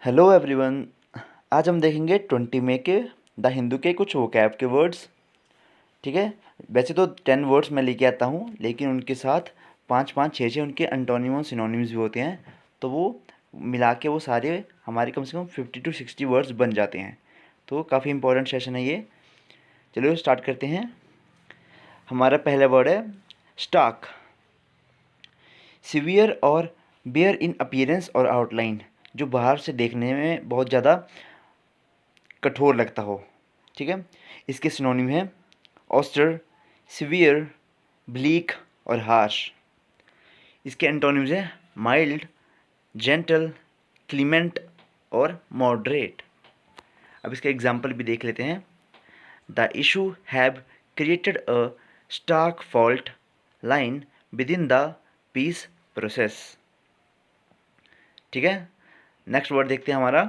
Hello everyone. आज हम देखेंगे 20 मई के द हिंदू के कुछ वोकैब के वर्ड्स। ठीक है। वैसे तो 10 वर्ड्स मैं लेके आता हूँ, लेकिन उनके साथ 5 5 6 6 उनके एंटोनिम सिनोनिम्स भी होते हैं, तो वो मिला के वो सारे हमारे कम से कम 50 to 60 वर्ड्स बन जाते हैं। तो काफ़ी इंपॉर्टेंट सेशन है ये। चलो स्टार्ट करते हैं। हमारा पहला वर्ड है स्टाक। सिवियर और बेयर इन अपीयरेंस और आउटलाइन, जो बाहर से देखने में बहुत ज़्यादा कठोर लगता हो। ठीक है। इसके सिनोनिम है ऑस्टर, सिवियर, ब्लीक और हार्श। इसके एंटोनिम्स हैं माइल्ड, जेंटल, क्लीमेंट और मॉडरेट। अब इसका एग्जाम्पल भी देख लेते हैं। The issue have created a stark fault line within the peace process. ठीक है। नेक्स्ट वर्ड देखते हैं हमारा।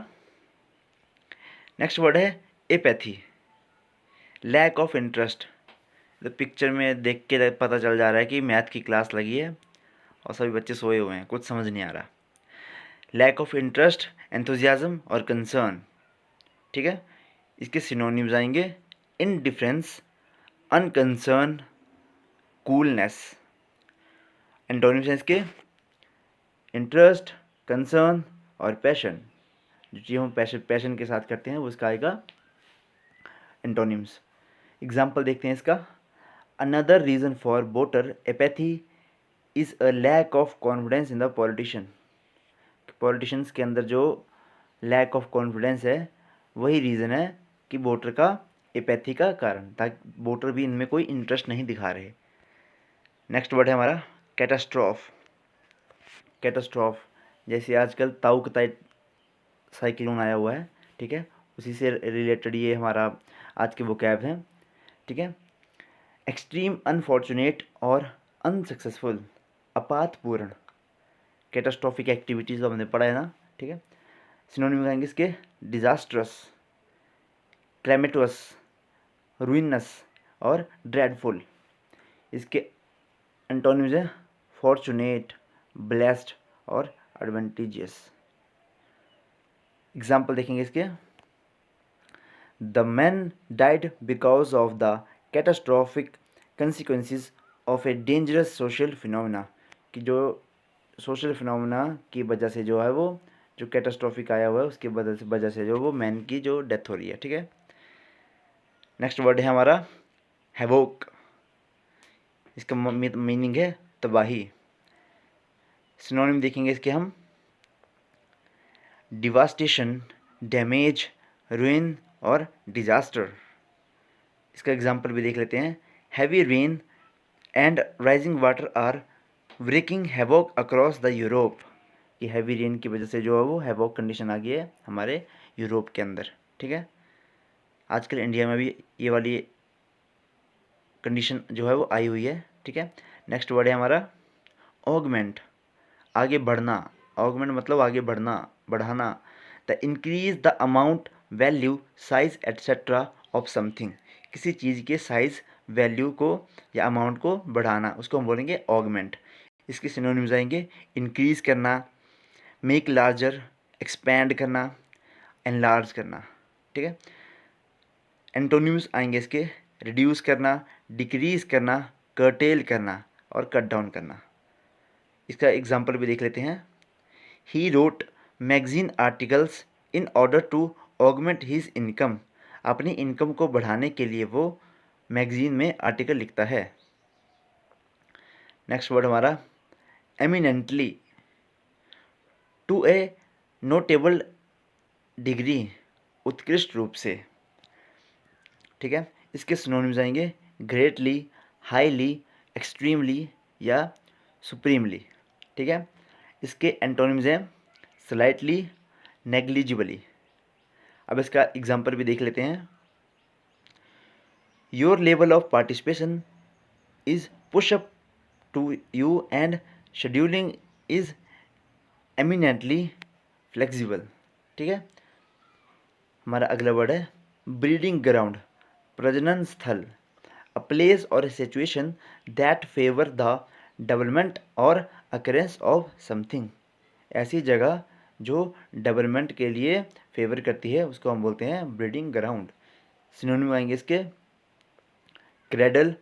नेक्स्ट वर्ड है एपैथी, लैक ऑफ इंटरेस्ट। तो पिक्चर में देख के पता चल जा रहा है कि मैथ की क्लास लगी है और सभी बच्चे सोए हुए हैं, कुछ समझ नहीं आ रहा। लैक ऑफ इंटरेस्ट, एंथुजियाज्म और कंसर्न। ठीक है। इसके सिनोनिम्स आएंगे इनडिफरेंस, अनकंसर्न, कूलनेस। एंटोनिम्स हैं इसके इंटरेस्ट, कंसर्न और पैशन। जो चीज़ हम पैशन के साथ करते हैं वो इसका आएगा एंटोनिम्स। एग्जाम्पल देखते हैं इसका। Another reason for voter apathy is a lack of confidence in the politician. Politicians के अंदर जो लैक ऑफ कॉन्फिडेंस है वही रीज़न है कि वोटर का एपैथी का कारण, ताकि वोटर भी इनमें कोई इंटरेस्ट नहीं दिखा रहे। नेक्स्ट वर्ड है हमारा कैटास्ट्रॉफ। कैटास्ट्रॉफ जैसे आजकल ताउकताई साइक्लोन आया हुआ है, ठीक है, उसी से रिलेटेड ये हमारा आज के वोकैब हैं। ठीक है। एक्सट्रीम अनफॉर्चुनेट और अनसक्सेसफुल, आपातपूर्ण। कैटास्ट्रॉफिक एक्टिविटीज़ हमने पढ़ा है ना। ठीक है। सिनोनिम कहेंगे इसके डिजास्ट्रस, क्लेमेटोस, रुइनस और ड्रेडफुल। इसके एंटोनिम्स हैं फॉर्चुनेट, ब्लेस्ड और एडवेंटिजियस। एग्जाम्पल देखेंगे इसके। The man died because of the catastrophic consequences of a dangerous social phenomena, कि जो सोशल फिनोमिना की वजह से जो है वो जो कैटास्ट्रॉफिक आया हुआ है उसके वजह से जो वो मैन की जो डेथ हो रही है। ठीक है। नेक्स्ट वर्ड है हमारा हैवोक। इसका मीनिंग है तबाही। सिनोनिम देखेंगे इसके हम डिवास्टेशन, डैमेज, रुइन और डिजास्टर। इसका एग्जाम्पल भी देख लेते हैं। Heavy rain and rising water are wreaking havoc across the Europe, कि हैवी रेन की वजह से जो है वो हैवोक कंडीशन आ गई है हमारे यूरोप के अंदर। ठीक है। आजकल इंडिया में भी ये वाली कंडीशन जो है वो आई हुई है। ठीक है। नेक्स्ट वर्ड है हमारा ऑगमेंट, आगे बढ़ना। ऑगमेंट मतलब आगे बढ़ना, बढ़ाना। The increase the amount, value, size etcetera of something, किसी चीज़ के साइज, वैल्यू को या अमाउंट को बढ़ाना, उसको हम बोलेंगे ऑगमेंट। इसके सिनोनिम्स आएंगे इंक्रीज करना, मेक लार्जर, एक्सपैंड करना, एनलार्ज करना। ठीक है। एंटोनिम्स आएंगे इसके रिड्यूस करना, डिक्रीज करना, कर्टेल करना और कट डाउन करना। इसका एग्जाम्पल भी देख लेते हैं। He wrote magazine articles in order to augment his income, अपनी इनकम को बढ़ाने के लिए वो मैगजीन में आर्टिकल लिखता है। नेक्स्ट वर्ड हमारा eminently, to a notable degree, उत्कृष्ट रूप से। ठीक है। इसके सिनोनिम्स आएंगे ग्रेटली, हाईली, एक्सट्रीमली या सुप्रीमली। ठीक है। इसके एंटोनिम्स हैं स्लाइटली, नेग्लिजिबली। अब इसका एग्जाम्पल भी देख लेते हैं। Your level of participation is push up to you and scheduling is eminently flexible. ठीक है। हमारा अगला वर्ड है ब्रीडिंग ग्राउंड, प्रजनन स्थल, अ प्लेस और situation that favour the development और अकरेंस ऑफ समथिंग, ऐसी जगह जो डेवलपमेंट के लिए फेवर करती है उसको हम बोलते हैं ब्रीडिंग ग्राउंड। सिनोनिम आएंगे इसके क्रेडल,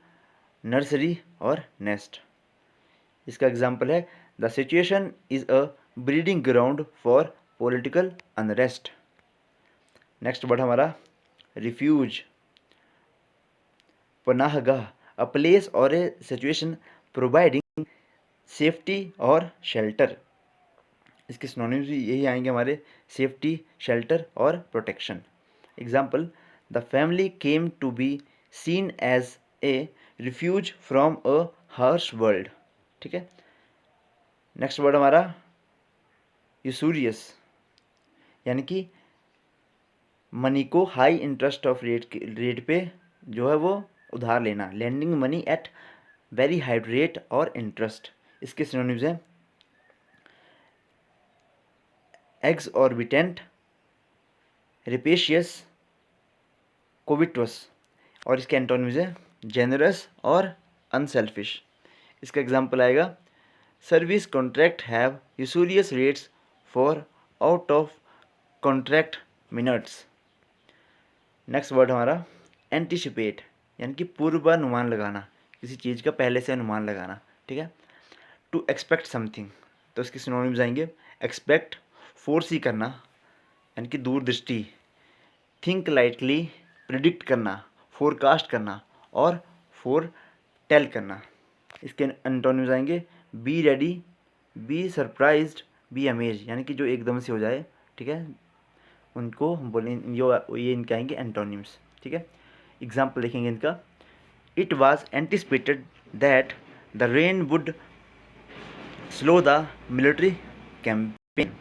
नर्सरी और नेस्ट। इसका एग्जाम्पल है the situation is a breeding ground for political unrest. Next word हमारा रिफ्यूज, पनाहगाह, अ प्लेस और ए सिचुएशन प्रोवाइडिंग सेफ्टी और शेल्टर। इसके सिनोनिम्स भी यही आएंगे हमारे सेफ्टी, शेल्टर और protection. Example the family came to be seen as a refuge from a harsh world. ठीक है। नेक्स्ट वर्ड हमारा यूसूरियस, यानी कि मनी को हाई इंटरेस्ट ऑफ रेट पे जो है वो उधार लेना, lending money at very high rate और इंटरेस्ट। इसके सिनोनिम्स हैं एक्सऑर्बिटेंट, रेपेशियस, कोविटस। और इसके एंटोनिम्स हैं जेनरस और अनसेल्फिश। इसका एग्जाम्पल आएगा service contract have usurious rates for out of contract minutes. Next word हमारा एंटिसिपेट, यानी कि पूर्वानुमान लगाना, किसी चीज़ का पहले से अनुमान लगाना। ठीक है। टू एक्सपेक्ट समथिंग, तो इसके सिनोनिम्स आएंगे एक्सपेक्ट, फोरसी करना यानी कि दूरदृष्टि, थिंक लाइटली, प्रिडिक्ट करना, फोरकास्ट करना और फोर टेल करना। इसके एंटोनिम्स आएंगे be ready, be surprised, be amaze, यानी कि जो एकदम से हो जाए। ठीक है। उनको हम बोलें ये इनके आएंगे एंटोनिम्स। ठीक है। एग्जाम्पल देखेंगे इनका it was anticipated that the rain would slow the military campaign.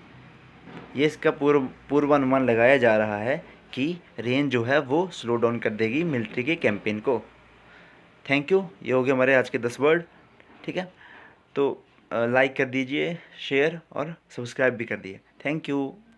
ये इसका पूर्वानुमान लगाया जा रहा है कि रेन जो है वो स्लो डाउन कर देगी मिलिट्री के कैंपेन को। Thank you. ये हो गए हमारे आज के 10 वर्ड। ठीक है। तो लाइक कर दीजिए, शेयर और सब्सक्राइब भी कर दिए। Thank you.